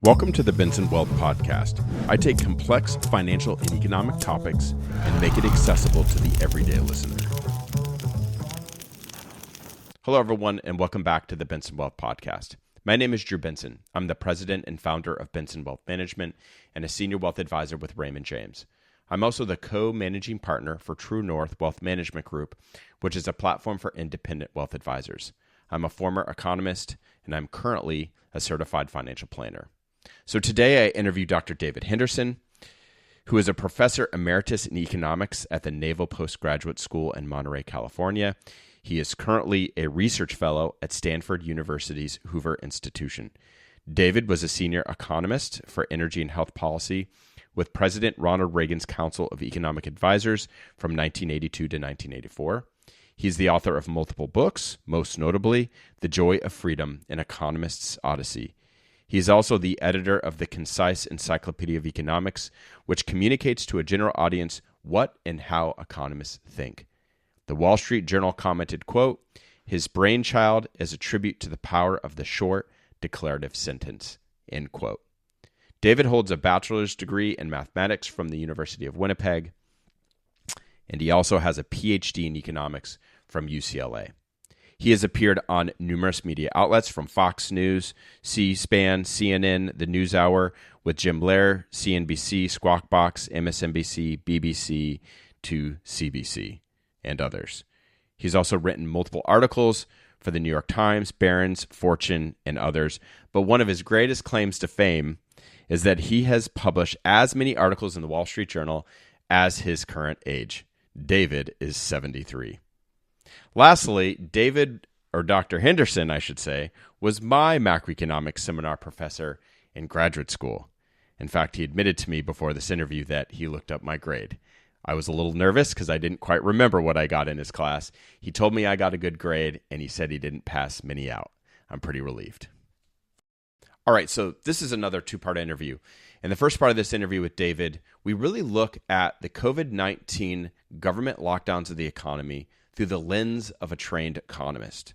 Welcome to the Benson Wealth Podcast. I take complex financial and economic topics and make it accessible to the everyday listener. Hello, everyone, and welcome back to the Benson Wealth Podcast. My name is Drew Benson. I'm the president and founder of Benson Wealth Management and a senior wealth advisor with Raymond James. I'm also the co-managing partner for True North Wealth Management Group, which is a platform for independent wealth advisors. I'm a former economist, and I'm currently a certified financial planner. So today I interview Dr. David Henderson, who is a professor emeritus in economics at the Naval Postgraduate School in Monterey, California. He is currently a research fellow at Stanford University's Hoover Institution. David was a senior economist for energy and health policy with President Ronald Reagan's Council of Economic Advisors from 1982 to 1984. He's the author of multiple books, most notably The Joy of Freedom: An Economist's Odyssey. He is also the editor of the Concise Encyclopedia of Economics, which communicates to a general audience what and how economists think. The Wall Street Journal commented, quote, "His brainchild is a tribute to the power of the short, declarative sentence," end quote. David holds a bachelor's degree in mathematics from the University of Winnipeg, and he also has a PhD in economics from UCLA. He has appeared on numerous media outlets from Fox News, C-SPAN, CNN, The NewsHour, with Jim Blair, CNBC, Squawk Box, MSNBC, BBC, to CBC, and others. He's also written multiple articles for the New York Times, Barron's, Fortune, and others. But one of his greatest claims to fame is that he has published as many articles in the Wall Street Journal as his current age. David is 73. Lastly, David, or Dr. Henderson, I should say, was my macroeconomics seminar professor in graduate school. In fact, he admitted to me before this interview that he looked up my grade. I was a little nervous because I didn't quite remember what I got in his class. He told me I got a good grade, and he said he didn't pass many out. I'm pretty relieved. All right, so this is another two-part interview. In the first part of this interview with David, we really look at the COVID-19 government lockdowns of the economy through the lens of a trained economist.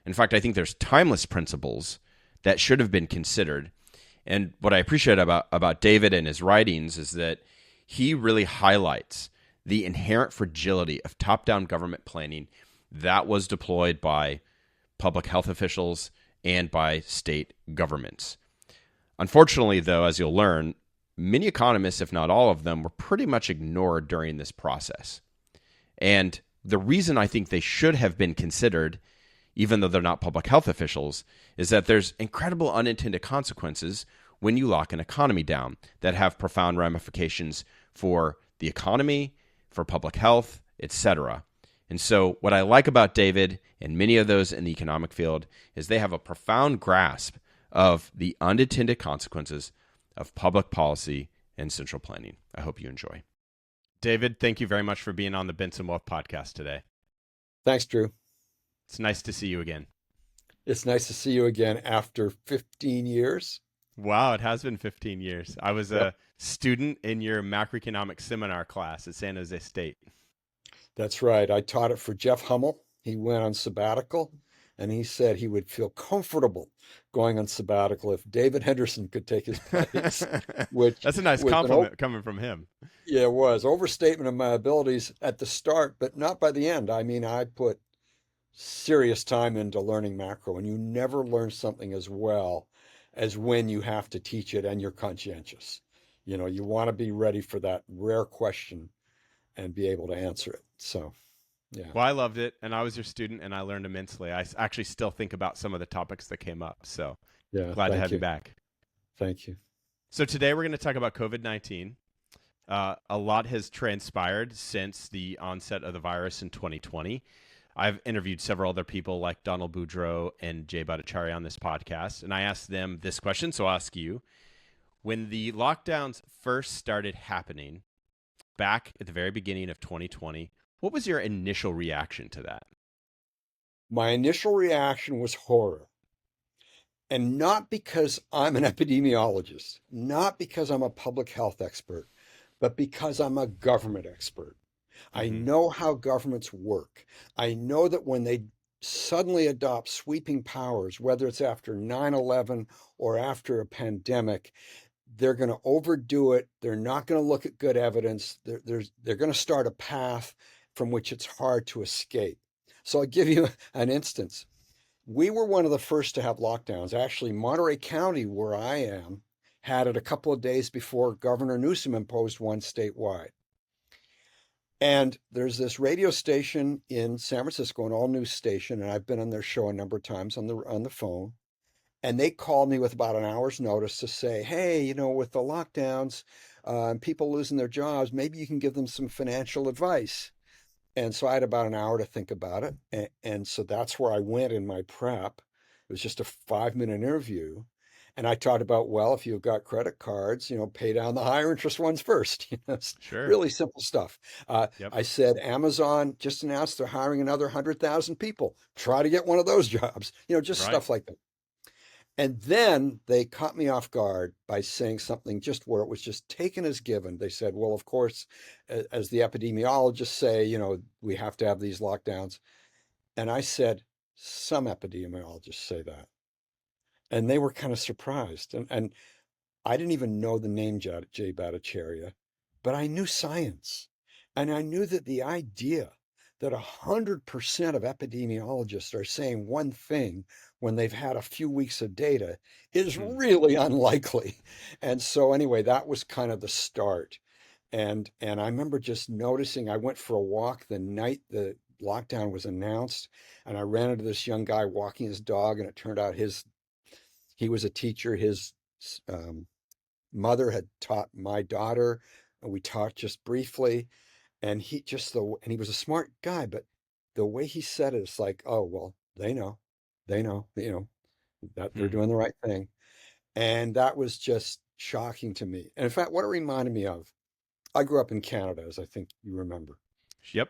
In fact, I think there's timeless principles that should have been considered. And what I appreciate about David and his writings is that he really highlights the inherent fragility of top-down government planning that was deployed by public health officials and by state governments. Unfortunately, though, as you'll learn, many economists, if not all of them, were pretty much ignored during this process. And the reason I think they should have been considered, even though they're not public health officials, is that there's incredible unintended consequences when you lock an economy down that have profound ramifications for the economy, for public health, etc. And so what I like about David and many of those in the economic field is they have a profound grasp of the unintended consequences of public policy and central planning. I hope you enjoy. David, thank you very much for being on the Benson Wealth Podcast today. Thanks, Drew. It's nice to see you again. It's nice to see you again after 15 years. Wow, it has been 15 years. I was a student in your macroeconomics seminar class at San Jose State. That's right. I taught it for Jeff Hummel. He went on sabbatical, and he said he would feel comfortable going on sabbatical if David Henderson could take his place. Which That's a nice compliment coming from him. Yeah, it was. Overstatement of my abilities at the start, but not by the end. I mean, I put serious time into learning macro, and you never learn something as well as when you have to teach it and you're conscientious. You know, you want to be ready for that rare question and be able to answer it. So, yeah. Well, I loved it, and I was your student, and I learned immensely. I actually still think about some of the topics that came up, so glad to have you back. Thank you. So today we're going to talk about COVID-19. A lot has transpired since the onset of the virus in 2020. I've interviewed several other people like Donald Boudreaux and Jay Bhattacharya on this podcast, and I asked them this question, so I'll ask you. When the lockdowns first started happening back at the very beginning of 2020, what was your initial reaction to that? My initial reaction was horror. And not because I'm an epidemiologist, not because I'm a public health expert, but because I'm a government expert. I know how governments work. I know that when they suddenly adopt sweeping powers, whether it's after 9/11 or after a pandemic, they're going to overdo it. They're not going to look at good evidence. They're going to start a path from which it's hard to escape. So I'll give you an instance. We were one of the first to have lockdowns. Actually, Monterey County, where I am, had it a couple of days before Governor Newsom imposed one statewide. And there's this radio station in San Francisco, an all news station, and I've been on their show a number of times on the phone. And they called me with about an hour's notice to say, hey, with the lockdowns and people losing their jobs, maybe you can give them some financial advice. And so I had about an hour to think about it. And so that's where I went in my prep. It was just a 5-minute interview. And I talked about, well, if you've got credit cards, pay down the higher interest ones first. It's Sure. really simple stuff. Yep. I said, Amazon just announced they're hiring another 100,000 people. Try to get one of those jobs, just Right. stuff like that. And then they caught me off guard by saying something just where it was just taken as given. They said, well, of course, as the epidemiologists say, we have to have these lockdowns. And I said, some epidemiologists say that. And they were kind of surprised. And I didn't even know the name Jay Bhattacharya, but I knew science. And I knew that the idea that 100% of epidemiologists are saying one thing when they've had a few weeks of data is really unlikely. And so anyway, that was kind of the start. And I remember just noticing, I went for a walk the night the lockdown was announced, and I ran into this young guy walking his dog, and it turned out he was a teacher. His mother had taught my daughter, and we talked just briefly. And and he was a smart guy, but the way he said it, it's like, oh, well, they know, that they're doing the right thing. And that was just shocking to me. And in fact, what it reminded me of, I grew up in Canada, as I think you remember. Yep.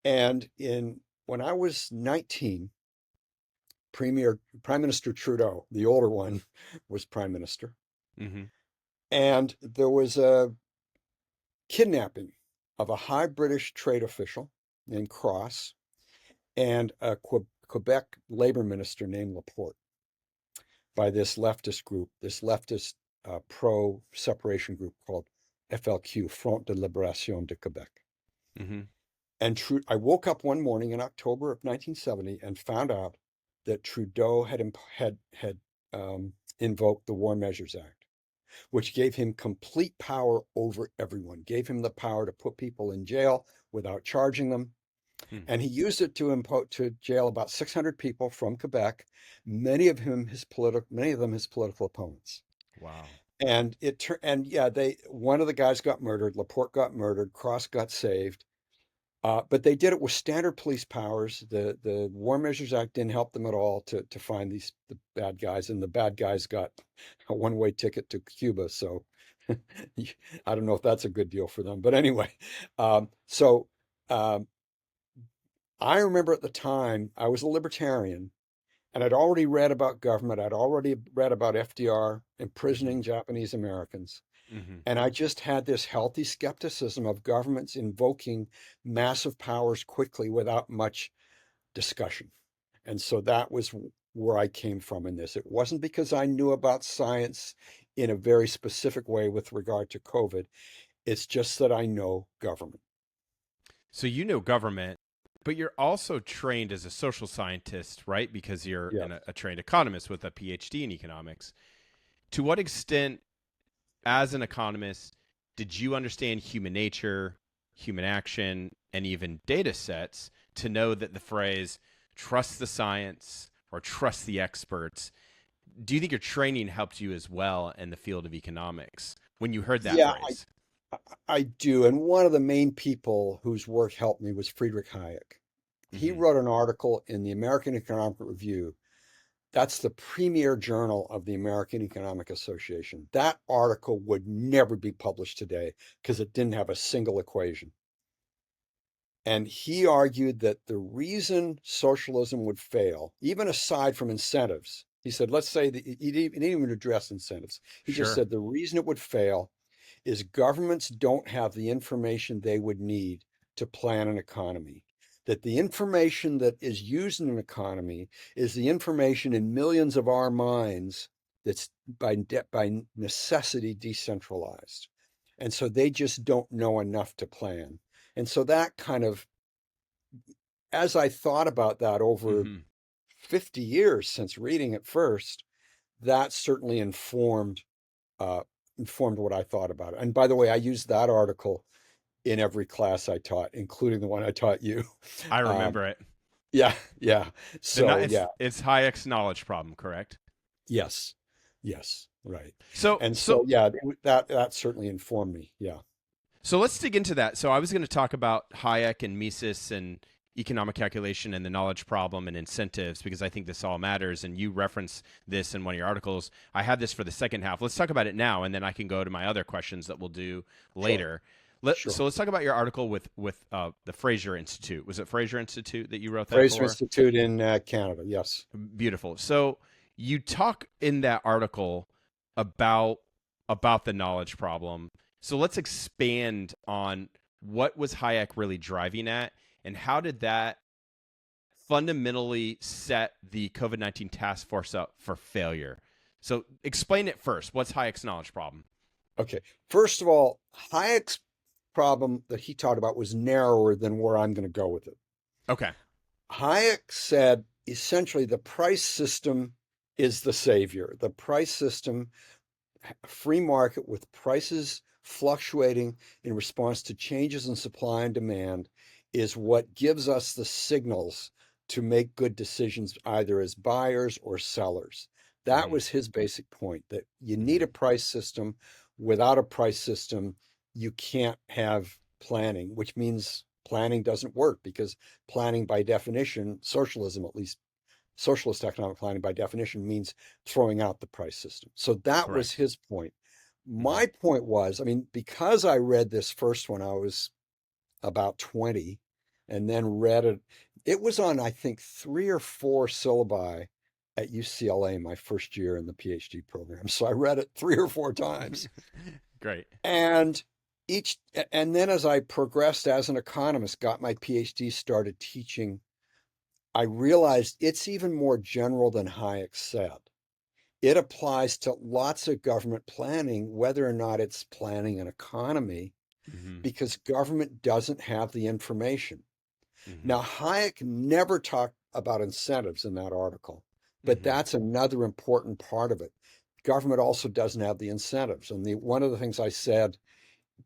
And when I was 19, Prime Minister Trudeau, the older one, was Prime Minister. Mm-hmm. And there was a kidnapping of a high British trade official named Cross and a Quebec labor minister named Laporte by this leftist group, this leftist pro-separation group called FLQ, Front de Libération de Québec. Mm-hmm. And I woke up one morning in October of 1970 and found out that Trudeau had invoked the War Measures Act, which gave him complete power over everyone, gave him the power to put people in jail without charging them. And he used it to jail about 600 people from Quebec, many of them his political opponents. Wow. And one of the guys got murdered, Laporte got murdered, Cross got saved. But they did it with standard police powers. The War Measures Act didn't help them at all to find the bad guys, and the bad guys got a one-way ticket to Cuba. So I don't know if that's a good deal for them. But anyway, so I remember at the time I was a libertarian, and I'd already read about government. I'd already read about FDR imprisoning Japanese Americans. Mm-hmm. And I just had this healthy skepticism of governments invoking massive powers quickly without much discussion. And so that was where I came from in this. It wasn't because I knew about science in a very specific way with regard to COVID. It's just that I know government. So you know government, but you're also trained as a social scientist, right? Because you're Yeah. a trained economist with a PhD in economics. To what extent, as an economist, did you understand human nature, human action, and even data sets to know that the phrase trust the science or trust the experts? Do you think your training helped you as well in the field of economics when you heard that Yeah, phrase? I do. And one of the main people whose work helped me was Friedrich Hyeck. He wrote an article in the American Economic Review. That's the premier journal of the American Economic Association. That article would never be published today because it didn't have a single equation. And he argued that the reason socialism would fail, even aside from incentives, he said, let's say that he didn't even address incentives. He just said the reason it would fail is governments don't have the information they would need to plan an economy that the information that is used in an economy is the information in millions of our minds that's by necessity decentralized. And so they just don't know enough to plan. And so that kind of, as I thought about that over Hmm. 50 years since reading it first, that certainly uh, informed what I thought about it. And by the way, I used that article in every class I taught, including the one I taught you. I Um, remember it. yeah, yeah. So yeah, It's Hayek's knowledge problem, correct? yes, yes, right. So And so so yeah, that certainly informed me. Yeah, so let's dig into that. So I was going to talk about Hayek and Mises and economic calculation and the knowledge problem and incentives because I think this all matters. And you reference this in one of your articles. I had this for the second half. Let's talk about it now, and then I can go to my other questions that we'll do sure, later. sure. So let's talk about your article with the Fraser Institute. Was it Fraser Institute that you wrote that Fraser for? Institute in Canada. Yes. Beautiful. So you talk in that article about the knowledge problem. So let's expand on what was Hayek really driving at, and how did that fundamentally set the COVID-19 task force up for failure? So explain it first. What's Hayek's knowledge problem? Okay. First of all, Hayek's problem that he talked about was narrower than where I'm going to go with it. Okay. Hayek said essentially the price system is the savior. The price system, free market with prices fluctuating in response to changes in supply and demand, is what gives us the signals to make good decisions either as buyers or sellers. That Mm-hmm. was his basic point, that you need Mm-hmm. a price system. Without a price system, you can't have planning, which means planning doesn't work because planning by definition, socialism at least, socialist economic planning by definition means throwing out the price system. So that was Correct. his point. Mm-hmm. My point was, I mean, because I read this first one, I was about 20 and then read it. It was on, I think, 3 or 4 syllabi at UCLA my first year in the PhD program. So I read it 3 or 4 times. Great. And each, and then as I progressed as an economist, got my PhD, started teaching, I realized it's even more general than Hayek said. It applies to lots of government planning, whether or not it's planning an economy, Mm-hmm. because government doesn't have the information. Mm-hmm. Now, Hayek never talked about incentives in that article, but Mm-hmm. that's another important part of it. Government also doesn't have the incentives. And one of the things I said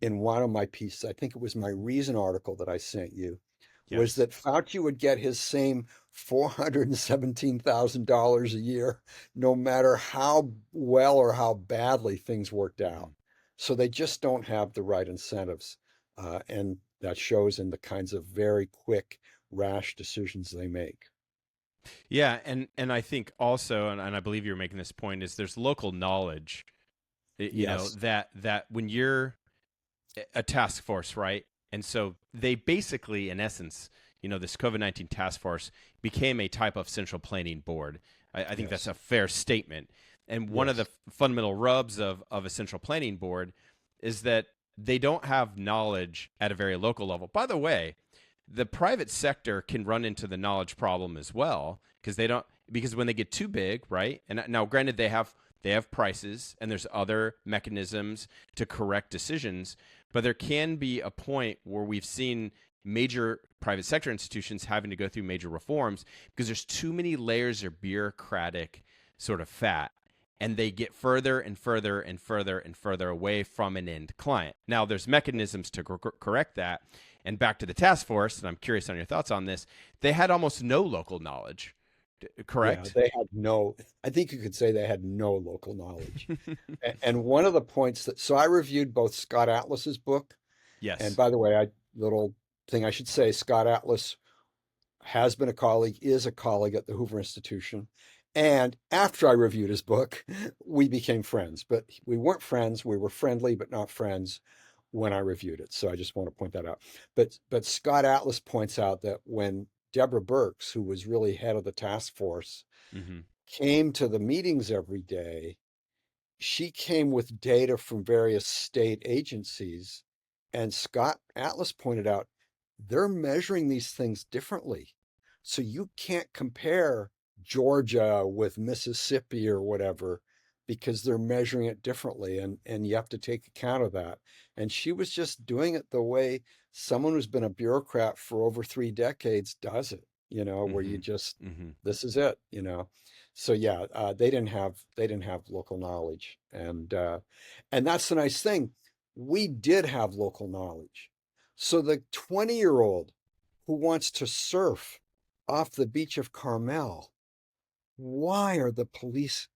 in one of my pieces, I think it was my Reason article that I sent you, was Yes. that Fauci would get his same $417,000 a year, no matter how well or how badly things worked Mm-hmm. out. So they just don't have the right incentives. And that shows in the kinds of very quick, rash decisions they make. Yeah, and I think also, and I believe you're making this point, is there's local knowledge, Yes. that when you're a task force, right? And so they basically, in essence, this COVID-19 task force became a type of central planning board. I think that's Yes. a fair statement. And one of the Yes. fundamental rubs of a central planning board is that they don't have knowledge at a very local level. By the way, the private sector can run into the knowledge problem as well because when they get too big, right? And now granted they have prices and there's other mechanisms to correct decisions, but there can be a point where we've seen major private sector institutions having to go through major reforms because there's too many layers of bureaucratic sort of fat, and they get further and further and further and further away from an end client. Now there's mechanisms to correct that. And back to the task force, and I'm curious on your thoughts on this, they had almost no local knowledge, Yeah, correct? they had no, I think you could say they had no local knowledge. And one of the points that, so I reviewed both Scott Atlas's book, and Yes. by the way, little thing I should say, Scott Atlas has been a colleague, is a colleague at the Hoover Institution. And after I reviewed his book, we became friends, but we weren't friends. We were friendly, but not friends when I reviewed it. So I just want to point that out. But Scott Atlas points out that when Deborah Birx, who was really head of the task force, Mm-hmm. came to the meetings every day, she came with data from various state agencies. And Scott Atlas pointed out they're measuring these things differently. So you can't compare Georgia with Mississippi or whatever because they're measuring it differently, and you have to take account of that. And she was just doing it the way someone who's been a bureaucrat for over 3 decades does it, where you Mm-hmm. just, Mm-hmm. this is it. So yeah, they didn't have local knowledge, and that's the nice thing. We did have local knowledge. So the 20-year-old who wants to surf off the beach of Carmel, why are the police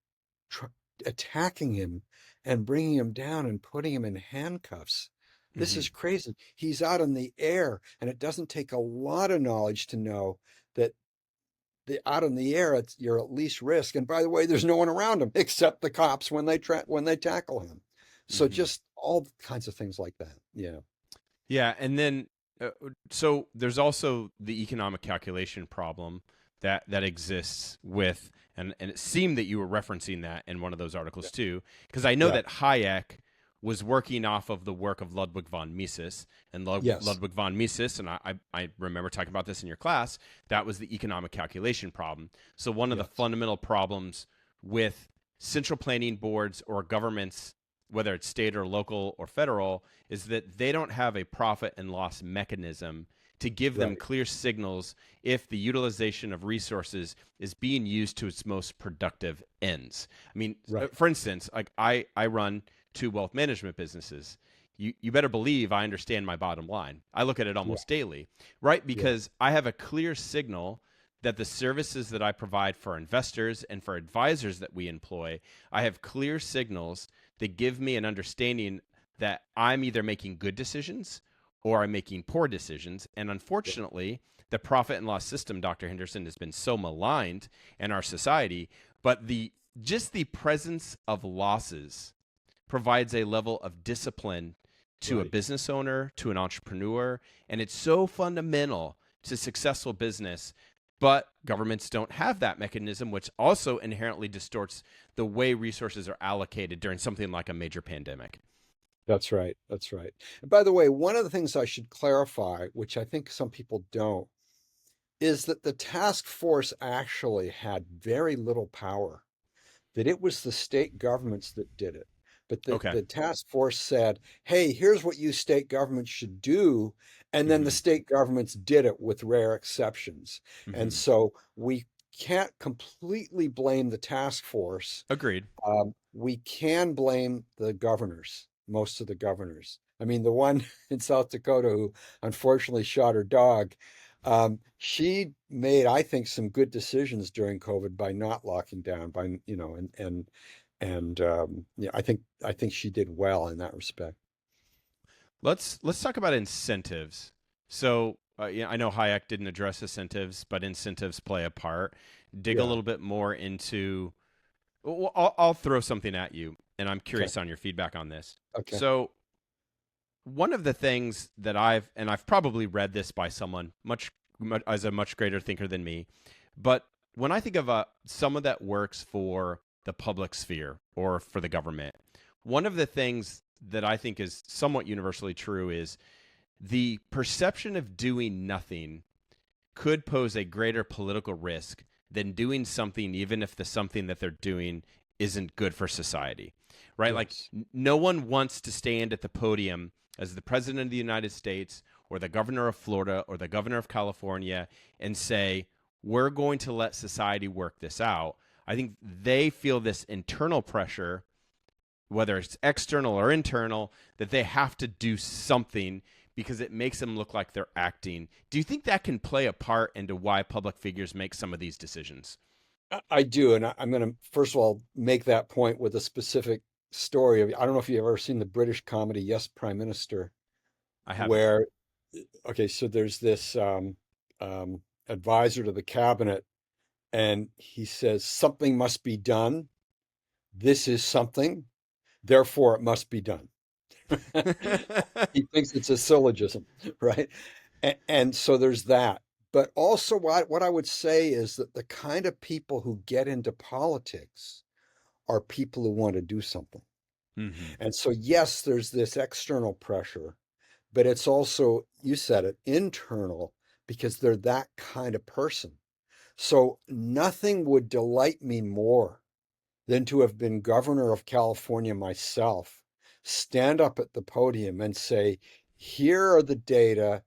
tr- attacking him and bringing him down and putting him in handcuffs? This Mm-hmm. is crazy. He's out in the air, and it doesn't take a lot of knowledge to know that out in the air, you're at least risk. And by the way, there's no one around him except the cops when they tackle him. So Mm-hmm. just all kinds of things like that. Yeah. Yeah, and then so there's also the economic calculation problem that exists with, and it seemed that you were referencing that in one of those Yeah. articles too, because I know Yeah. that Hayek was working off of the work of Ludwig von Mises, and Yes. Ludwig von Mises, and I remember talking about this in your class. That was the economic calculation problem. So one of the Yes. fundamental problems with central planning boards or governments, whether it's state or local or federal, is that they don't have a profit and loss mechanism to give them Right. clear signals if the utilization of resources is being used to its most productive ends. I mean, Right. for instance, like I run two wealth management businesses. You better believe I understand my bottom line. I look at it Yeah. almost daily, right? Yeah. Because I have a clear signal that the services that I provide for investors and for advisors that we employ, I have clear signals that give me an understanding that I'm either making good decisions or I'm making poor decisions. And Yeah. unfortunately, the profit and loss system, Dr. Henderson, has been so maligned in our society. But the presence of losses provides a level of discipline to a Right. business owner, to an entrepreneur, and it's so fundamental to successful business. But governments don't have that mechanism, which also inherently distorts the way resources are allocated during something like a major pandemic. That's right. That's right. And by the way, one of the things I should clarify, which I think some people don't, is that the task force actually had very little power, that it was the state governments that did it. But the, Okay. the task force said, hey, here's what you state governments should do. And then the Mm-hmm. state governments did it with rare exceptions. And Mm-hmm. so we can't completely blame the task force. Agreed. We can blame the governors, most of the governors. I mean, the one in South Dakota who unfortunately shot her dog, she made, I think, some good decisions during COVID by not locking down, yeah, I think she did well in that respect. Let's talk about incentives. So, yeah, I know Hayek didn't address incentives, but incentives play a part. Dig a Yeah. little bit more into. Well, I'll throw something at you, and I'm Okay. curious on your feedback on this. Okay. So, one of the things that I've probably read this by someone much as a much greater thinker than me, but when I think of someone that works for the public sphere or for the government, one of the things that I think is somewhat universally true is the perception of doing nothing could pose a greater political risk than doing something, even if the something that they're doing isn't good for society, right? Like, Yes. no one wants to stand at the podium as the president of the United States or the governor of Florida or the governor of California and say, we're going to let society work this out. I think they feel this internal pressure, whether it's external or internal, that they have to do something because it makes them look like they're acting. Do you think that can play a part into why public figures make some of these decisions? I do, and I'm going to first of all make that point with a specific story. I don't know if you've ever seen the British comedy Yes, Prime Minister, I haven't. where okay, so there's this advisor to the cabinet, and he says something must be done. This is something, therefore it must be done. He thinks it's a syllogism, right? And so there's that. But also, what I would say is that the kind of people who get into politics are people who want to do something. Mm-hmm. And so, yes, there's this external pressure, but it's also, you said it, internal, because they're that kind of person. So nothing would delight me more than to have been governor of California myself, stand up at the podium and say, here are the data,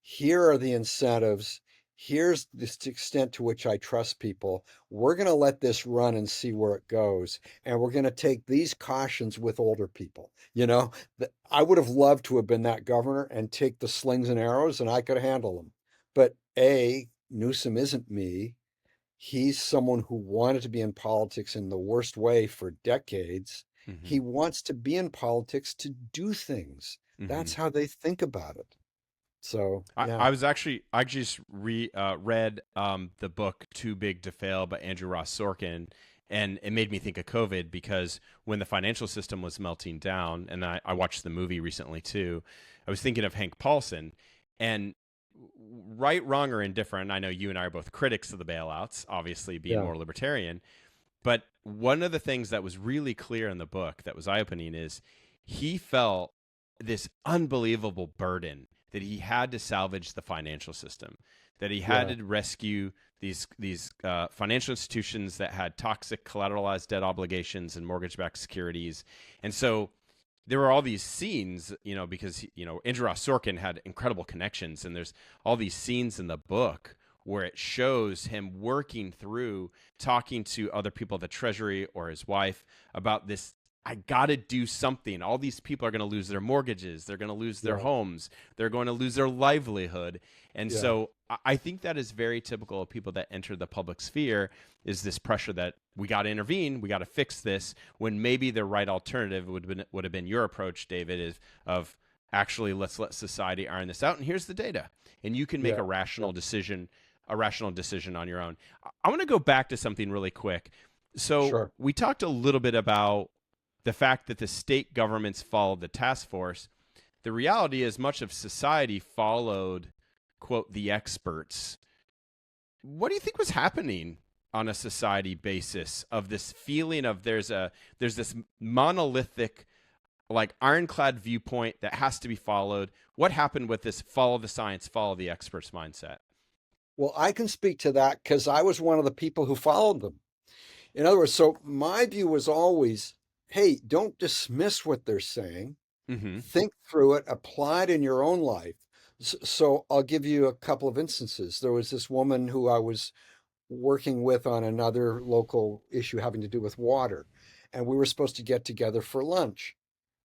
here are the incentives, here's the extent to which I trust people. We're going to let this run and see where it goes. And we're going to take these cautions with older people. I would have loved to have been that governor and take the slings and arrows, and I could handle them. But Newsom isn't me. He's someone who wanted to be in politics in the worst way for decades. Hmm. He wants to be in politics to do things. Hmm. That's how they think about it. So, yeah, I just read the book Too Big to Fail by Andrew Ross Sorkin, and it made me think of COVID because when the financial system was melting down, and I watched the movie recently too, I was thinking of Hank Paulson, and right, wrong, or indifferent. I know you and I are both critics of the bailouts, obviously being yeah, more libertarian, but one of the things that was really clear in the book that was eye opening is he felt this unbelievable burden that he had to salvage the financial system, that he had yeah, to rescue these financial institutions that had toxic collateralized debt obligations and mortgage-backed securities. And so there were all these scenes, because Andrew Ross Sorkin had incredible connections, and there's all these scenes in the book where it shows him working through talking to other people at the Treasury or his wife about this. I got to do something. All these people are going to lose their mortgages. They're going to lose their yeah, homes. They're going to lose their livelihood. And yeah, so I think that is very typical of people that enter the public sphere, is this pressure that we got to intervene, we got to fix this, when maybe the right alternative would have been your approach, David, is of actually let's let society iron this out. And here's the data. And you can make yeah, yeah, a rational decision on your own. I want to go back to something really quick. So sure. we talked a little bit about the fact that the state governments followed the task force. The reality is much of society followed, quote, the experts. What do you think was happening on a society basis of this feeling of there's this monolithic, like, ironclad viewpoint that has to be followed? What happened with this follow the science, follow the experts mindset? Well, I can speak to that because I was one of the people who followed them. In other words, so my view was always, hey, don't dismiss what they're saying. Mm-hmm. Think through it, apply it in your own life. So I'll give you a couple of instances. There was this woman who I was working with on another local issue having to do with water, and we were supposed to get together for lunch.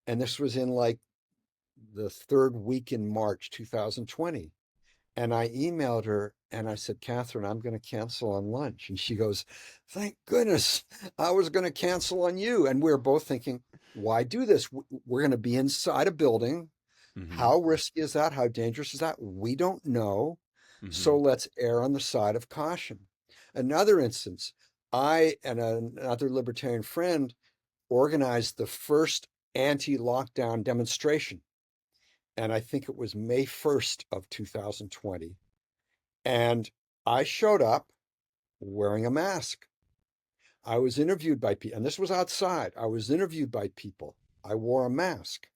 And this was in like the third week in March 2020. And I emailed her and I said, Catherine, I'm going to cancel on lunch. And she goes, thank goodness, I was going to cancel on you. And we were both thinking, why do this? We're going to be inside a building. Mm-hmm. How risky is that? How dangerous is that? We don't know. Mm-hmm. So let's err on the side of caution. Another instance, I and another libertarian friend organized the first anti-lockdown demonstration. And I think it was May 1st of 2020. And I showed up wearing a mask. I was interviewed by people, and this was outside. I was interviewed by people. I wore a mask.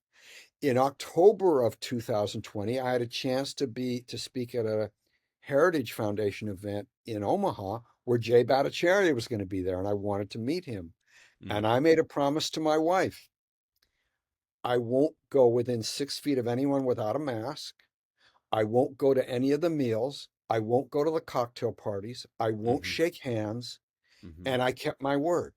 In October of 2020, I had a chance to speak at a Heritage Foundation event in Omaha where Jay Bhattacharya was going to be there, and I wanted to meet him. And Mm-hmm. I made a promise to my wife. I won't go within 6 feet of anyone without a mask. I won't go to any of the meals. I won't go to the cocktail parties. I won't Mm-hmm. shake hands. Mm-hmm. And I kept my word.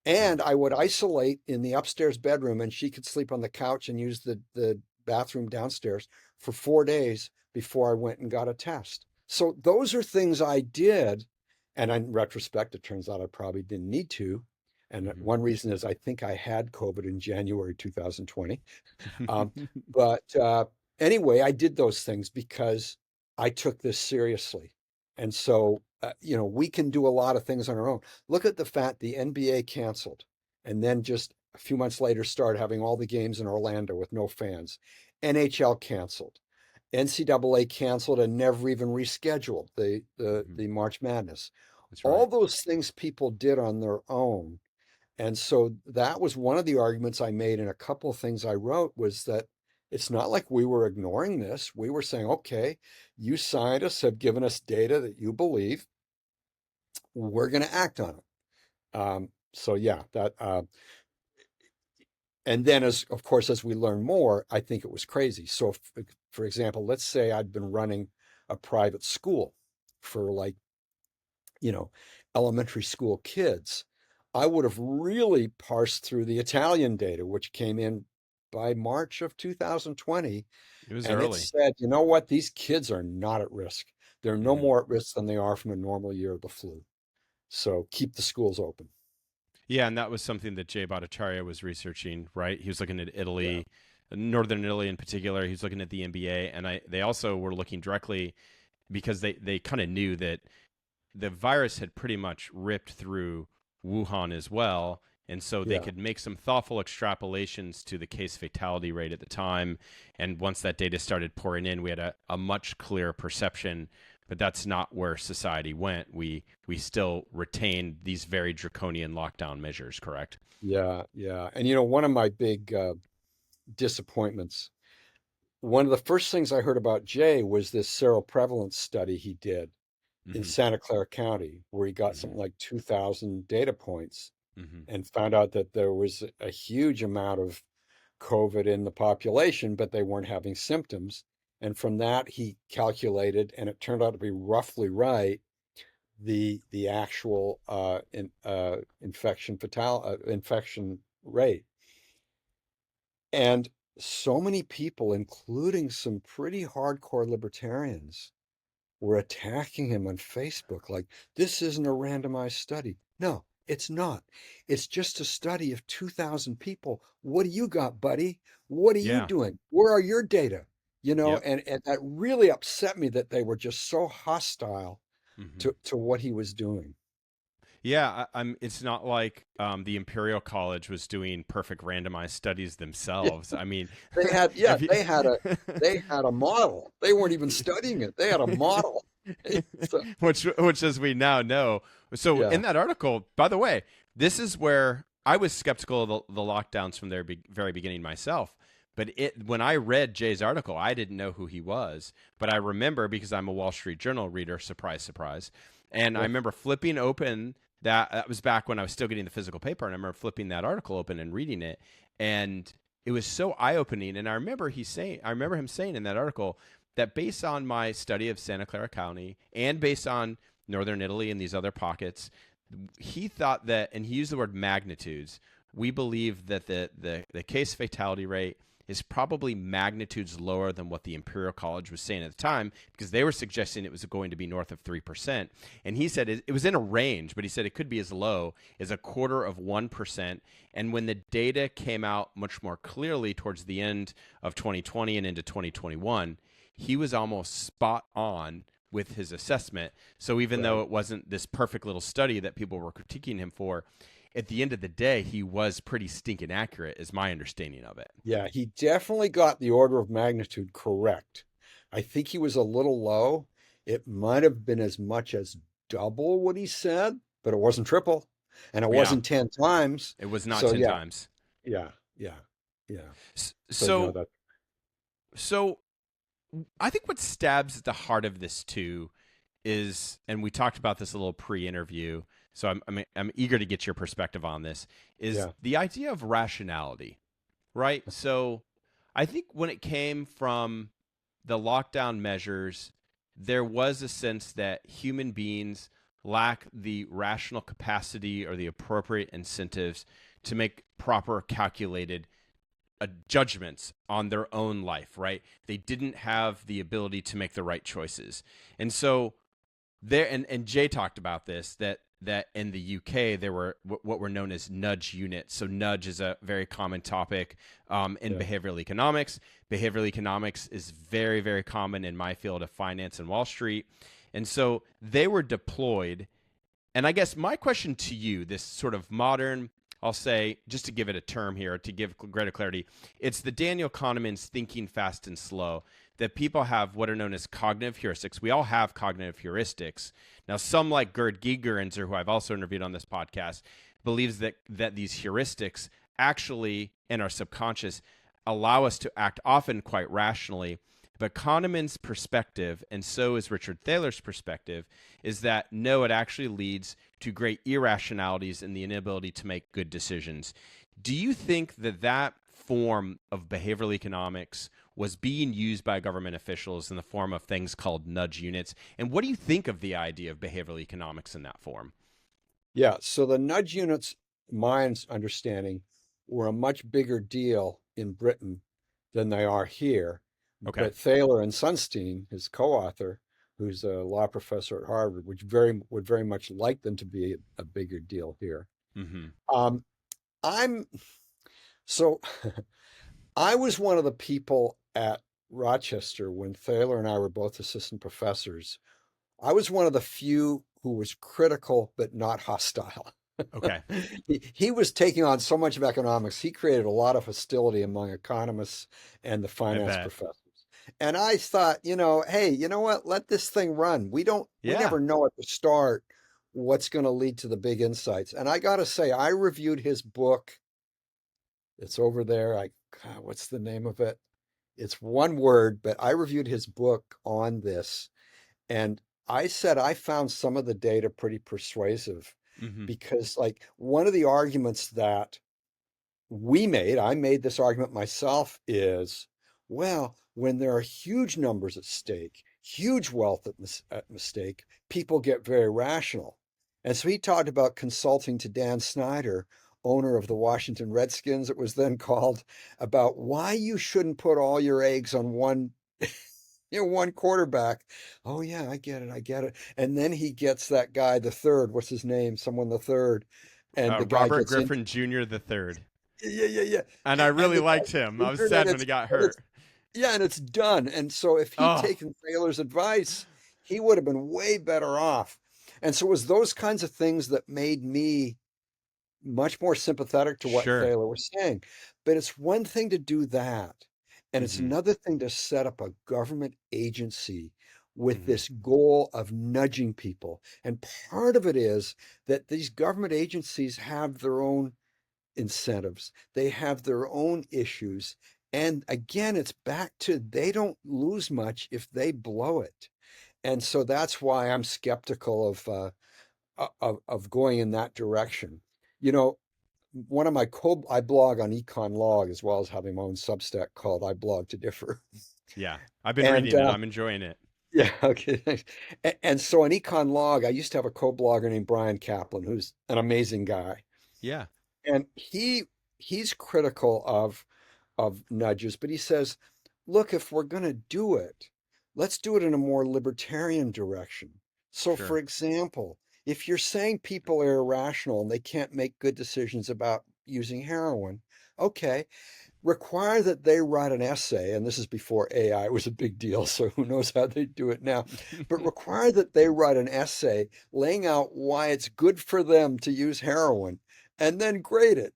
And I would isolate in the upstairs bedroom, and she could sleep on the couch and use the bathroom downstairs for 4 days before I went and got a test. So those are things I did. And in retrospect, it turns out I probably didn't need to. And Mm-hmm. one reason is I think I had COVID in January 2020. Um, Mm-hmm. but anyway, I did those things because I took this seriously. And so, we can do a lot of things on our own. Look at the fact the NBA canceled and then just a few months later started having all the games in Orlando with no fans. NHL canceled. NCAA canceled and never even rescheduled the March Madness. That's All right. those things people did on their own. And so that was one of the arguments I made in a couple of things I wrote was that It's not like we were ignoring this. We were saying, okay, you scientists have given us data that you believe. We're going to act on it. So yeah, and then as of course, as we learn more, I think it was crazy. So for example, let's say I'd been running a private school for like, you know, elementary school kids. I would have really parsed through the Italian data, which came in by March of 2020. It was And it early. said, you know what? These kids are not at risk. They're no Hmm. more at risk than they are from a normal year of the flu. So keep the schools open. Yeah, and that was something that Jay Bhattacharya was researching, right? He was looking at Yeah. Italy, Northern Italy in particular. He was looking at the NBA, and they also were looking directly because they kind of knew that the virus had pretty much ripped through Wuhan as well. And so they Yeah. could make some thoughtful extrapolations to the case fatality rate at the time. And once that data started pouring in, we had a much clearer perception. But that's not where society went. We still retained these very draconian lockdown measures, correct? Yeah. Yeah. And, you know, one of my big disappointments, one of the first things I heard about Jay was this seroprevalence study he did in Hmm. Santa Clara County, where he got Hmm. something like 2,000 data points Hmm. and found out that there was a huge amount of COVID in the population, but they weren't having symptoms. And from that, he calculated, and it turned out to be roughly right, the actual infection rate. And so many people, including some pretty hardcore libertarians, were attacking him on Facebook like, this isn't a randomized study. No, it's not. It's just a study of 2,000 people. What do you got, buddy? What are you Yeah. doing? Where are your data? You know, Yep. and that really upset me that they were just so hostile Hmm. to what he was doing. Yeah, I'm. It's not like the Imperial College was doing perfect randomized studies Yeah, themselves. I mean, they had, yeah, if you, they had a model. They weren't even studying it. They had a model. So, which as we now know. So yeah, in that article, by the way, this is where I was skeptical of the lockdowns from their very beginning myself. But when I read Jay's article, I didn't know who he was, but I remember because I'm a Wall Street Journal reader. Surprise, surprise! And I sure. remember flipping open that was back when I was still getting the physical paper, and I remember flipping that article open and reading it, and it was so eye opening. And I remember him saying in that article that based on my study of Santa Clara County and based on northern Italy and these other pockets, he thought that, and he used the word magnitudes. We believe that the case fatality rate is probably magnitudes lower than what the Imperial College was saying at the time, because they were suggesting it was going to be north of 3%. And he said it was in a range, but he said it could be as low as a quarter of 1%. And when the data came out much more clearly towards the end of 2020 and into 2021, he was almost spot on with his assessment. So even though Right. it wasn't this perfect little study that people were critiquing him for, at the end of the day, he was pretty stinking accurate, is my understanding of it. Yeah, he definitely got the order of magnitude correct. I think he was a little low. It might have been as much as double what he said, but it wasn't triple, and it Yeah, wasn't 10 times. it was not So 10 yeah, times. yeah, yeah, yeah. So no, So, that so I think what stabs at the heart of this too is, and we talked about this a little pre-interview, so I'm eager to get your perspective on this, is yeah, the idea of rationality, right? So I think when it came from the lockdown measures, there was a sense that human beings lack the rational capacity or the appropriate incentives to make proper calculated judgments on their own life, right? They didn't have the ability to make the right choices. And so there, and Jay talked about this, that in the UK there were what were known as nudge units. So nudge is a very common topic in yeah, behavioral economics. Behavioral economics is very, very common in my field of finance and Wall Street. And so they were deployed. And I guess my question to you, this sort of modern, I'll say, just to give it a term here, to give greater clarity, it's the Daniel Kahneman's thinking fast and slow, that people have what are known as cognitive heuristics. We all have cognitive heuristics. Now, some like Gerd Gigerenzer, who I've also interviewed on this podcast, believes that these heuristics actually, in our subconscious, allow us to act often quite rationally. But Kahneman's perspective, and so is Richard Thaler's perspective, is that no, it actually leads to great irrationalities and the inability to make good decisions. Do you think that that form of behavioral economics was being used by government officials in the form of things called nudge units? And what do you think of the idea of behavioral economics in that form? Yeah, so the nudge units, my understanding, were a much bigger deal in Britain than they are here. Okay. But Thaler and Sunstein, his co-author, who's a law professor at Harvard, would very much like them to be a bigger deal here. Mm-hmm. Um, I'm so I was one of the people at Rochester when Thaler and I were both assistant professors. I was one of the few who was critical but not hostile. Okay. He was taking on so much of economics. He created a lot of hostility among economists and the I finance bet. professors. And I thought, hey, you know what? Let this thing run. We Yeah. never know at the start what's going to lead to the big insights. And I got to say, I reviewed his book. It's over there. God, what's the name of it? It's one word, but I reviewed his book on this. And I said I found some of the data pretty persuasive Mm-hmm. because, like, one of the arguments that I made this argument myself is, well, when there are huge numbers at stake, huge wealth at stake, people get very rational. And so he talked about consulting to Dan Snyder, owner of the Washington Redskins, it was then called, about why you shouldn't put all your eggs on one one quarterback. Oh yeah, I get it. I get it. And then he gets that guy, the third, what's his name? Someone the third. And the guy Robert gets in. Griffin Jr. the third. Yeah. And I And really the liked guy's him. I was injured sad when he got hurt. and it's done. And so if he'd Oh, taken Thaler's advice, he would have been way better off. And so it was those kinds of things that made me much more sympathetic to what sure. Thaler was saying. But it's one thing to do that. And it's Mm-hmm. another thing to set up a government agency with Mm-hmm. this goal of nudging people. And part of it is that these government agencies have their own incentives, they have their own issues. And again, it's back to they don't lose much if they blow it. And so that's why I'm skeptical of going in that direction. You know, one of my I blog on Econ Log as well as having my own Substack called I Blog to Differ. Yeah. I've been And reading it. I'm enjoying it. yeah, okay, thanks. And so on Econ Log, I used to have a co-blogger named Brian Kaplan, who's an amazing guy, Yeah. and he's critical of nudges, but he says, look, if we're going to do it, let's do it in a more libertarian direction. So, for Sure. example, if you're saying people are irrational and they can't make good decisions about using heroin, okay, require that they write an essay, and this is before AI was a big deal, so who knows how they do it now, but require that they write an essay laying out why it's good for them to use heroin and then grade it.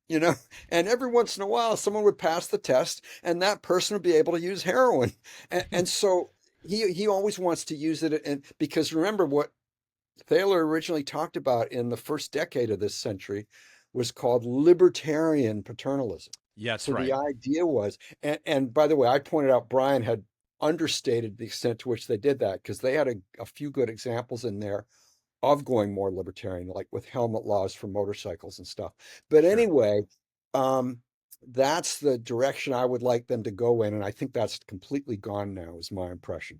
And every once in a while, someone would pass the test and that person would be able to use heroin. And so he always wants to use it. And because remember what Thaler originally talked about in the first decade of this century was called libertarian paternalism. Yeah, that's So the right. idea was, and by the way, I pointed out Brian had understated the extent to which they did that because they had a few good examples in there of going more libertarian, like with helmet laws for motorcycles and stuff. But Sure. anyway, um, that's the direction I would like them to go in, and I think that's completely gone now, is my impression.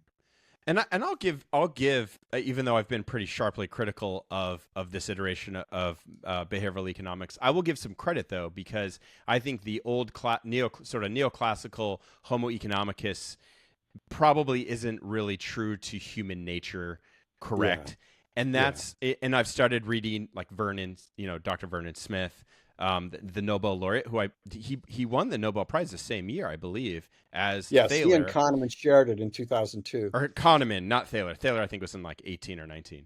And I'll give even though I've been pretty sharply critical of this iteration of behavioral economics, I will give some credit though because I think the old neoclassical Homo economicus probably isn't really true to human nature, Yeah, correct? And yeah. and I've started reading like Vernon, Dr. Vernon Smith, the Nobel laureate, he won the Nobel Prize the same year, I believe, as Yes, he and Thaler. Kahneman shared it in 2002. Or Kahneman, not Thaler. Thaler, I think, was in like 18 or 19.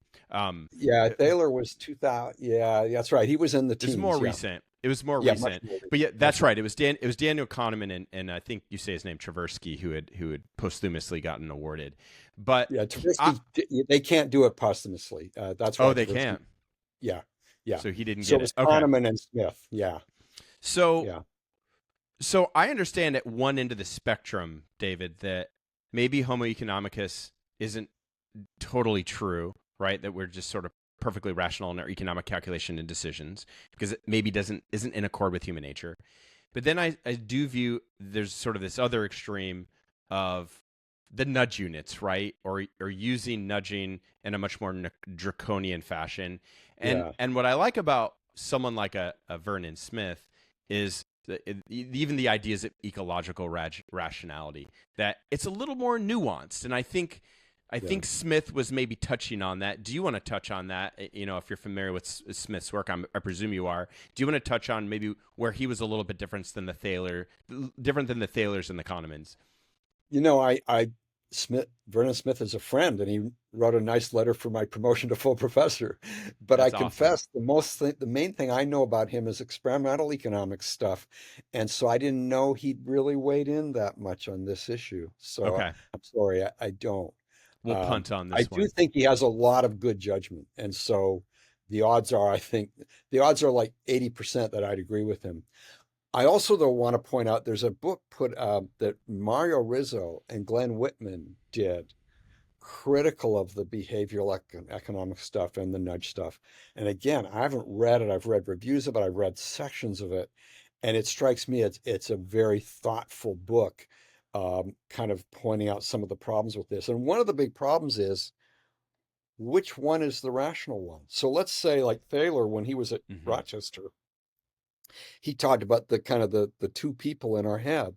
Yeah, It Thaler was 2000. Yeah, that's right. He was in the was more teens. Yeah, recent. It was more yeah, much recent. more But yeah, recent. That's that's right. right. It was Daniel Kahneman and I think you say his name Tversky who had posthumously gotten awarded. But Yeah, I, Tversky, they can't do it posthumously. That's oh, why they Tversky. can't. Yeah, yeah. So he didn't So get it it. was Okay. Kahneman and Smith. Yeah, So yeah. So I understand at one end of the spectrum, David, that maybe Homo economicus isn't totally true, right? That we're just sort of perfectly rational in our economic calculation and decisions because it maybe isn't in accord with human nature. But then I do view there's sort of this other extreme of the nudge units, right? Or using nudging in a much more draconian fashion. And Yeah, and what I like about someone like a Vernon Smith is even the ideas of ecological rationality, that it's a little more nuanced. And I yeah. think Smith was maybe touching on that. Do you want to touch on that? You know, if you're familiar with Smith's work, I presume you are. Do you want to touch on maybe where he was a little bit different than the Thaylors and the Kahnemans? Vernon Smith is a friend, and he wrote a nice letter for my promotion to full professor. But I That's awesome. confess, the main thing I know about him is experimental economics stuff, and so I didn't know he'd really weighed in that much on this issue. So Okay, I'm sorry, I don't. we'll punt on I this do one. think he has a lot of good judgment, and so I think the odds are like 80% that I'd agree with him. I also, though, want to point out there's a book that Mario Rizzo and Glenn Whitman did, critical of the behavioral economic stuff and the nudge stuff. And again, I haven't read it. I've read reviews of it. I've read sections of it, and it strikes me it's a very thoughtful book, kind of pointing out some of the problems with this. And one of the big problems is which one is the rational one. So let's say, like Thaler, when he was at Hmm. Rochester, he talked about the kind of the two people in our head.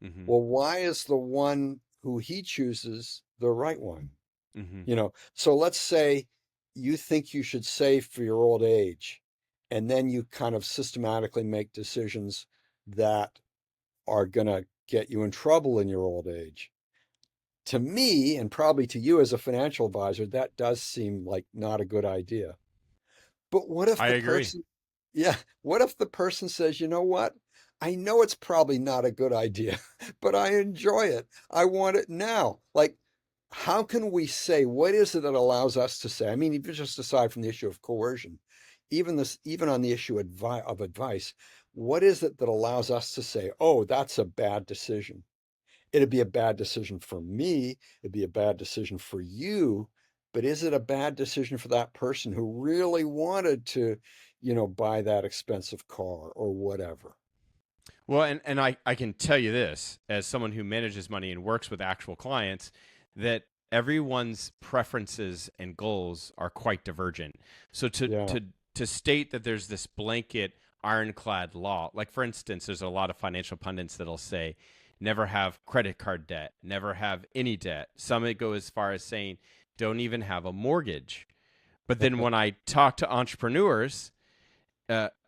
Hmm. Well, why is the one who he chooses the right one? Hmm. So let's say you think you should save for your old age, and then you kind of systematically make decisions that are going to get you in trouble in your old age. To me, and probably to you as a financial advisor, that does seem like not a good idea. But what if I the agree. person, yeah, what if the person says, you know what? I know it's probably not a good idea, but I enjoy it. I want it now. Like, how can we say, what is it that allows us to say? I mean, even just aside from the issue of coercion, even on the issue of advice, what is it that allows us to say, oh, that's a bad decision? It'd be a bad decision for me. It'd be a bad decision for you. But is it a bad decision for that person who really wanted to, buy that expensive car or whatever? Well, and I can tell you this as someone who manages money and works with actual clients, that everyone's preferences and goals are quite divergent. So Yeah. to state that there's this blanket ironclad law, like for instance, there's a lot of financial pundits that'll say never have credit card debt, never have any debt. Some may go as far as saying don't even have a mortgage. But then when I talk to entrepreneurs,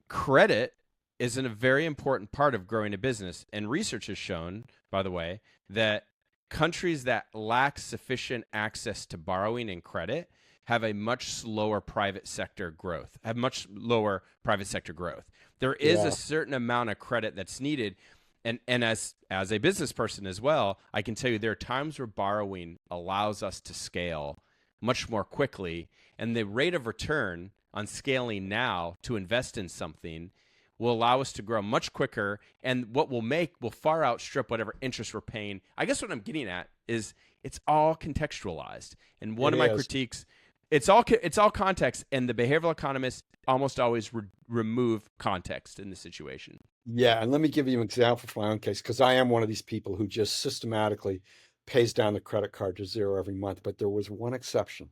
credit is a very important part of growing a business. And research has shown, by the way, that countries that lack sufficient access to borrowing and credit have a much slower private sector growth, have much lower private sector growth. There is a Yeah. certain amount of credit that's needed. And as a business person as well, I can tell you there are times where borrowing allows us to scale much more quickly, and the rate of return on scaling now to invest in something will allow us to grow much quicker, and what we'll make will far outstrip whatever interest we're paying. I guess what I'm getting at is it's all contextualized. And one It of my is. critiques, it's all context, and the behavioral economists almost always remove context in the situation. Yeah. And let me give you an example for my own case, because I am one of these people who just systematically pays down the credit card to zero every month. But there was one exception.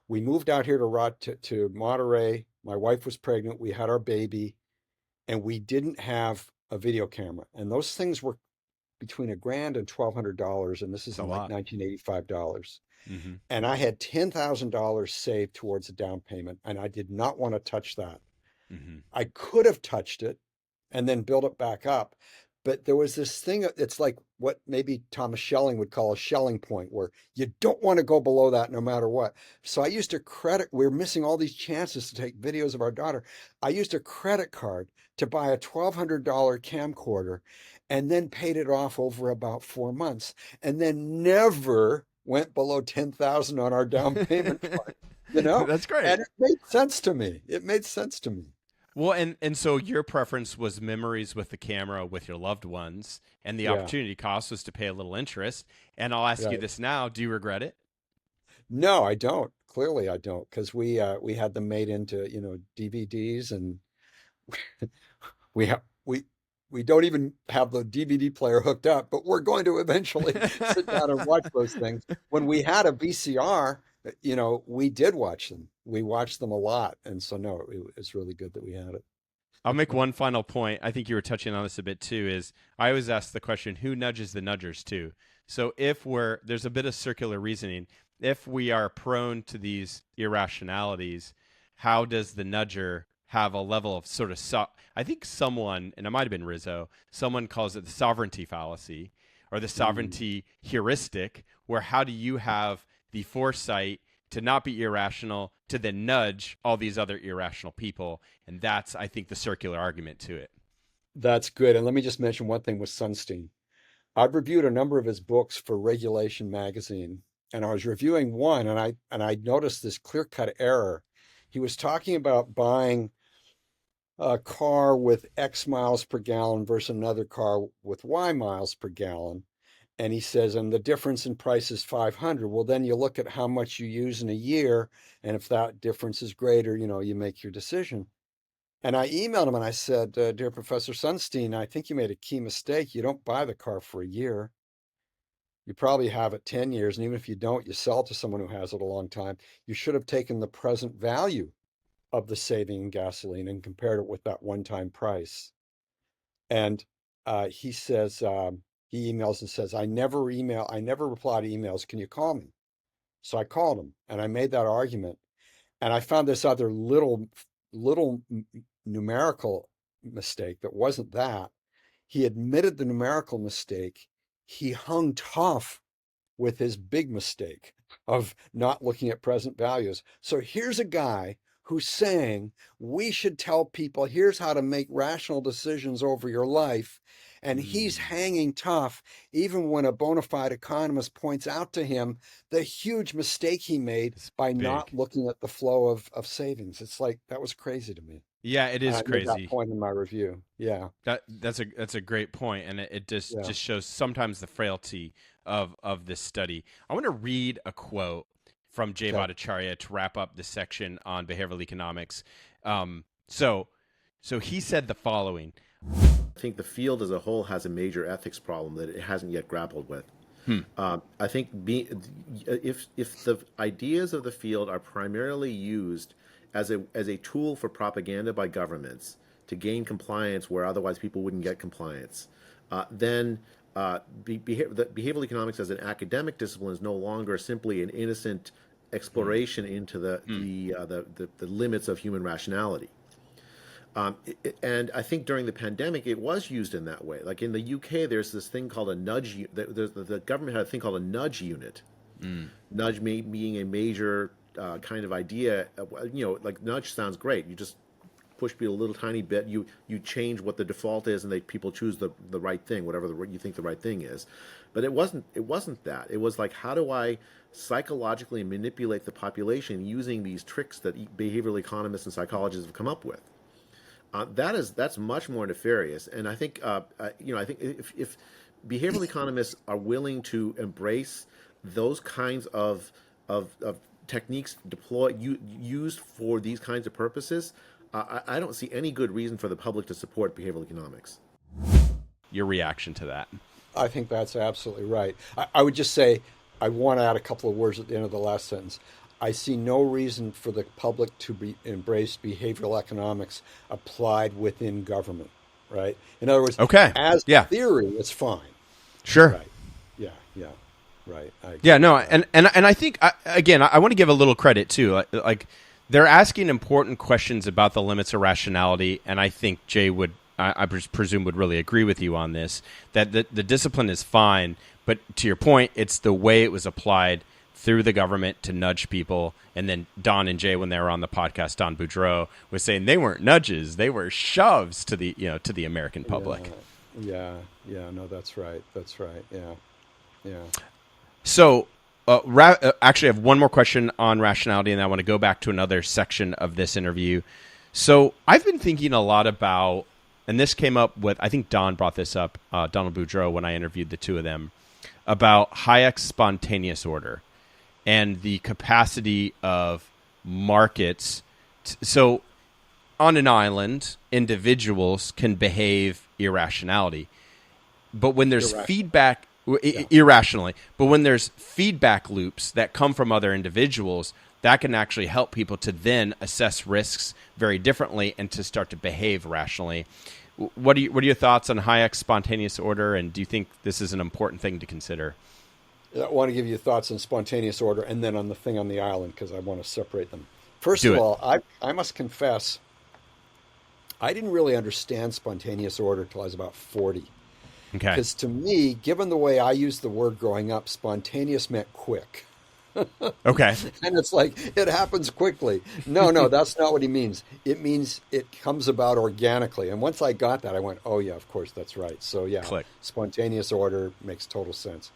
We moved out here to Monterey. My wife was pregnant. We had our baby, and we didn't have a video camera. And those things were between a grand and $1,200. And this It's is a in like lot. 1985 dollars. Mm-hmm. And I had $10,000 saved towards a down payment, and I did not want to touch that. Mm-hmm. I could have touched it and then built it back up. But there was this thing, it's like what maybe Thomas Schelling would call a Schelling point, where you don't want to go below that no matter what. So I used a we are missing all these chances to take videos of our daughter. I used a credit card to buy a $1,200 camcorder and then paid it off over about 4 months and then never went below 10,000 on our down payment, you know? That's great. And it made sense to me. It made sense to me. Well, and so your preference was memories with the camera with your loved ones, and the Yeah, opportunity cost was to pay a little interest. And I'll ask you right. this now: do you regret it? No, I don't. Clearly, I don't, because we had them made into, DVDs, and we have we don't even have the DVD player hooked up, but we're going to eventually sit down and watch those things. When we had a VCR, we did watch them. We watched them a lot, and so no, it's really good that we had it. I'll make one final point. I think you were touching on this a bit too. Is I always ask the question, who nudges the nudgers too? So if there's a bit of circular reasoning, if we are prone to these irrationalities, how does the nudger have a level of sort of I think someone, and it might have been Rizzo, someone calls it the sovereignty fallacy or the Mm. sovereignty heuristic, where how do you have the foresight to not be irrational, to then nudge all these other irrational people? And that's, I think, the circular argument to it. That's good. And let me just mention one thing with Sunstein. I've reviewed a number of his books for Regulation magazine, and I was reviewing one, and I noticed this clear-cut error. He was talking about buying a car with X miles per gallon versus another car with Y miles per gallon. And he says, and the difference in price is 500. Well, then you look at how much you use in a year, and if that difference is greater, you make your decision. And I emailed him and I said, Dear Professor Sunstein, I think you made a key mistake. You don't buy the car for a year. You probably have it 10 years. And even if you don't, you sell it to someone who has it a long time. You should have taken the present value of the saving in gasoline and compared it with that one-time price. And he says, he emails and says, I never reply to emails. Can you call me? So I called him and I made that argument. And I found this other little numerical mistake that wasn't that. He admitted the numerical mistake. He hung tough with his big mistake of not looking at present values. So here's a guy who's saying we should tell people here's how to make rational decisions over your life. And he's Mm, hanging tough, even when a bona fide economist points out to him the huge mistake he made it's by not big. looking at the flow of savings. It's like that was crazy to me. Yeah, it And is I made that crazy. point in my review. Yeah, That's a great point, and it just yeah, just shows sometimes the frailty of this study. I want to read a quote from Jay okay. Bhattacharya to wrap up this section on behavioral economics. Um, so so he said the following. I think the field as a whole has a major ethics problem that it hasn't yet grappled with. Hmm. I think if the ideas of the field are primarily used as a tool for propaganda by governments to gain compliance where otherwise people wouldn't get compliance, then the behavioral economics as an academic discipline is no longer simply an innocent Hmm. exploration into Hmm. the limits of human rationality. And I think during the pandemic, it was used in that way. Like in the UK, there's this thing called a nudge. The government had a thing called a nudge unit. Hmm. Nudge being a major kind of idea. Like nudge sounds great. You just push people a little tiny bit. You change what the default is, and people choose the right thing, whatever you think the right thing is. But it wasn't that. It was like, how do I psychologically manipulate the population using these tricks that behavioral economists and psychologists have come up with? That's much more nefarious, and I think I think if behavioral economists are willing to embrace those kinds of techniques used for these kinds of purposes, I don't see any good reason for the public to support behavioral economics. Your reaction to that? I think that's absolutely right. I would just say, I want to add a couple of words at the end of the last sentence. I see no reason for the public to embrace behavioral economics applied within government, right? In other words, Okay. as Yeah. theory, it's fine. Sure. Right. Yeah, yeah, right. I Yeah, agree no, with that. and I think again, I want to give a little credit too. Like they're asking important questions about the limits of rationality, and I think Jay would, I presume, would really agree with you on this. That the discipline is fine, but to your point, it's the way it was applied through the government to nudge people. And then Don and Jay, when they were on the podcast, Don Boudreau was saying they weren't nudges; they were shoves to the American public. Yeah, yeah, yeah. No, that's right. That's right. Yeah, yeah. So, actually, I have one more question on rationality, and I want to go back to another section of this interview. So I've been thinking a lot about, and this came up with, I think Don brought this up, Donald Boudreaux, when I interviewed the two of them, about Hayek's spontaneous order and the capacity of markets. So on an island, individuals can behave irrationality. But when there's feedback, irrationally, but when there's feedback loops that come from other individuals, that can actually help people to then assess risks very differently and to start to behave rationally. What are your thoughts on Hayek's spontaneous order, and do you think this is an important thing to consider? I want to give you thoughts on spontaneous order and then on the thing on the island, because I want to separate them. First of all, I must confess, I didn't really understand spontaneous order till I was about 40. Okay. Because to me, given the way I used the word growing up, spontaneous meant quick. Okay. And it's like, it happens quickly. No, that's not what he means. It means it comes about organically. And once I got that, I went, oh, yeah, of course, that's right. So, yeah, Click. Spontaneous order makes total sense.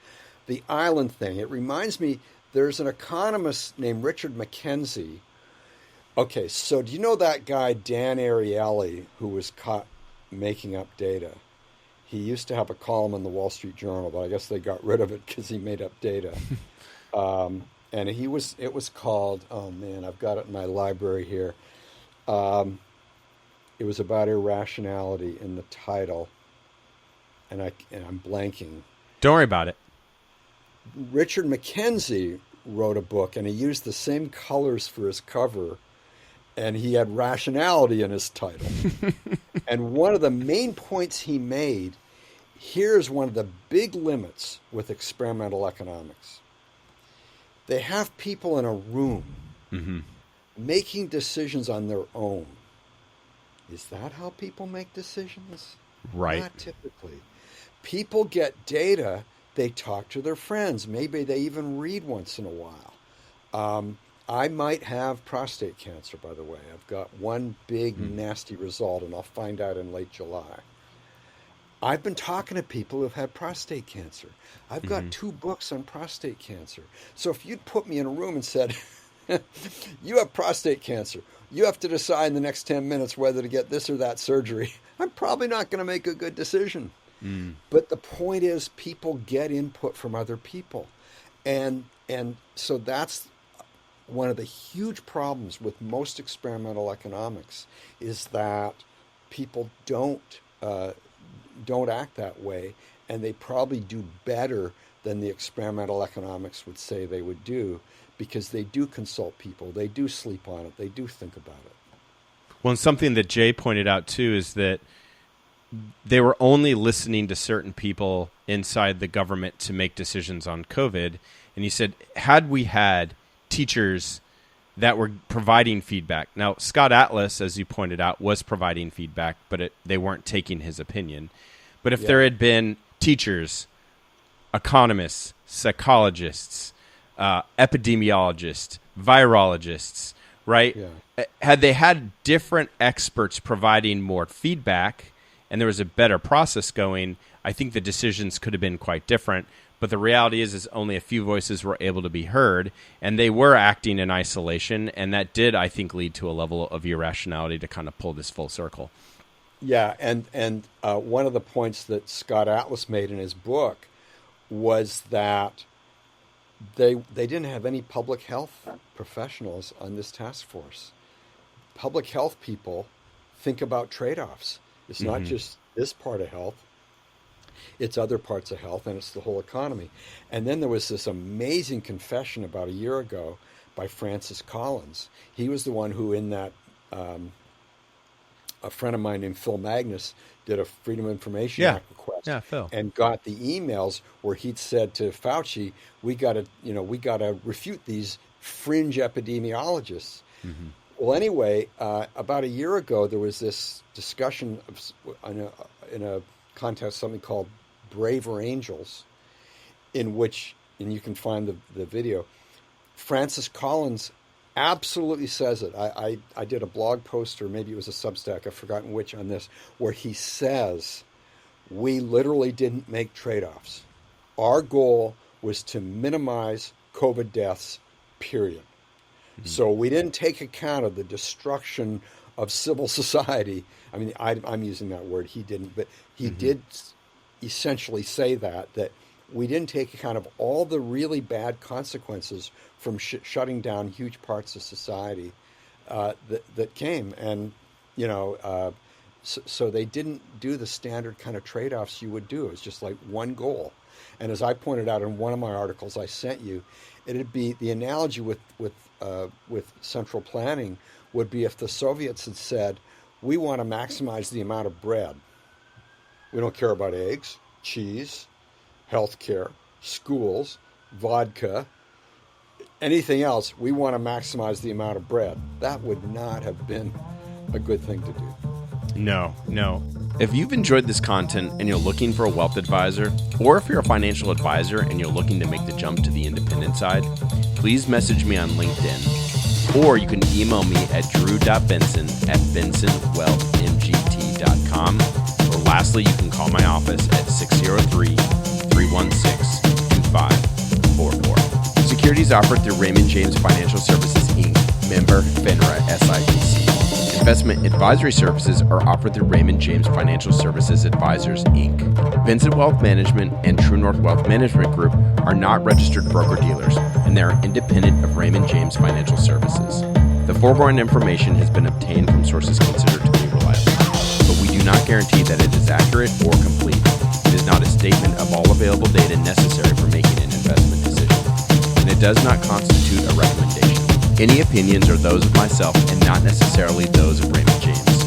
The island thing, it reminds me, there's an economist named Richard McKenzie. Okay, so do you know that guy, Dan Ariely, who was caught making up data? He used to have a column in the Wall Street Journal, but I guess they got rid of it because he made up data. And it was called, oh man, I've got it in my library here. It was about irrationality in the title, and I'm blanking. Don't worry about it. Richard McKenzie wrote a book, and he used the same colors for his cover, and he had rationality in his title. And one of the main points he made, here's one of the big limits with experimental economics. They have people in a room making decisions on their own. Is that how people make decisions? Right. Not typically. People get data, they talk to their friends. Maybe they even read once in a while. I might have prostate cancer, by the way. I've got one big nasty result, and I'll find out in late July. I've been talking to people who've had prostate cancer. I've got 2 books on prostate cancer. So if you'd put me in a room and said, you have prostate cancer, you have to decide in the next 10 minutes whether to get this or that surgery, I'm probably not going to make a good decision. But the point is, people get input from other people. And so that's one of the huge problems with most experimental economics, is that people don't act that way, and they probably do better than the experimental economics would say they would do, because they do consult people, they do sleep on it, they do think about it. Well, and something that Jay pointed out too is that they were only listening to certain people inside the government to make decisions on COVID. And he said, had we had teachers that were providing feedback. Now, Scott Atlas, as you pointed out, was providing feedback, but they weren't taking his opinion. But if there had been teachers, economists, psychologists, epidemiologists, virologists, right? Yeah. Had they had different experts providing more feedback and there was a better process going, I think the decisions could have been quite different. But the reality is only a few voices were able to be heard, and they were acting in isolation, and that did, I think, lead to a level of irrationality to kind of pull this full circle. Yeah, and one of the points that Scott Atlas made in his book was that they didn't have any public health professionals on this task force. Public health people think about trade-offs. It's not just this part of health. It's other parts of health, and it's the whole economy. And then there was this amazing confession about a year ago by Francis Collins. He was the one who, in that, a friend of mine named Phil Magnus did a Freedom of Information Act request, Phil. And got the emails where he'd said to Fauci, we got to refute these fringe epidemiologists. Well, anyway, about a year ago, there was this discussion in a contest, something called Braver Angels, in which, and you can find the video, Francis Collins absolutely says it. I did a blog post, or maybe it was a Substack, I've forgotten which, on this, where he says, we literally didn't make trade-offs. Our goal was to minimize COVID deaths, period. So we didn't take account of the destruction of civil society. I mean, I'm using that word. He didn't, but he did essentially say that we didn't take kind of all the really bad consequences from shutting down huge parts of society that came, and so they didn't do the standard kind of trade-offs you would do. It's just like one goal. And as I pointed out in one of my articles I sent you, it'd be the analogy with central planning would be if the Soviets had said, we want to maximize the amount of bread. We don't care about eggs, cheese, healthcare, schools, vodka, anything else. We want to maximize the amount of bread. That would not have been a good thing to do. No. If you've enjoyed this content and you're looking for a wealth advisor, or if you're a financial advisor and you're looking to make the jump to the independent side, please message me on LinkedIn, or you can email me at drew.benson@bensonwealthmgt.com, or lastly, you can call my office at 603-316-2544. Securities offered through Raymond James Financial Services, Inc., member FINRA SIPC. Investment advisory services are offered through Raymond James Financial Services Advisors, Inc. Benson Wealth Management and True North Wealth Management Group are not registered broker-dealers, and they are independent of Raymond James Financial Services. The foregoing information has been obtained from sources considered to be reliable, but we do not guarantee that it is accurate or complete. It is not a statement of all available data necessary for making an investment decision, and it does not constitute a recommendation. Any opinions are those of myself and not necessarily those of Raymond James.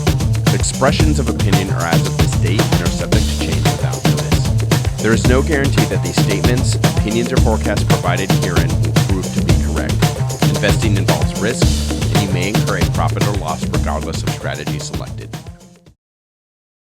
Expressions of opinion are as of this date and are subject to change without notice. There is no guarantee that these statements, opinions, or forecasts provided herein will prove to be correct. Investing involves risk, and you may incur a profit or loss regardless of strategy selected.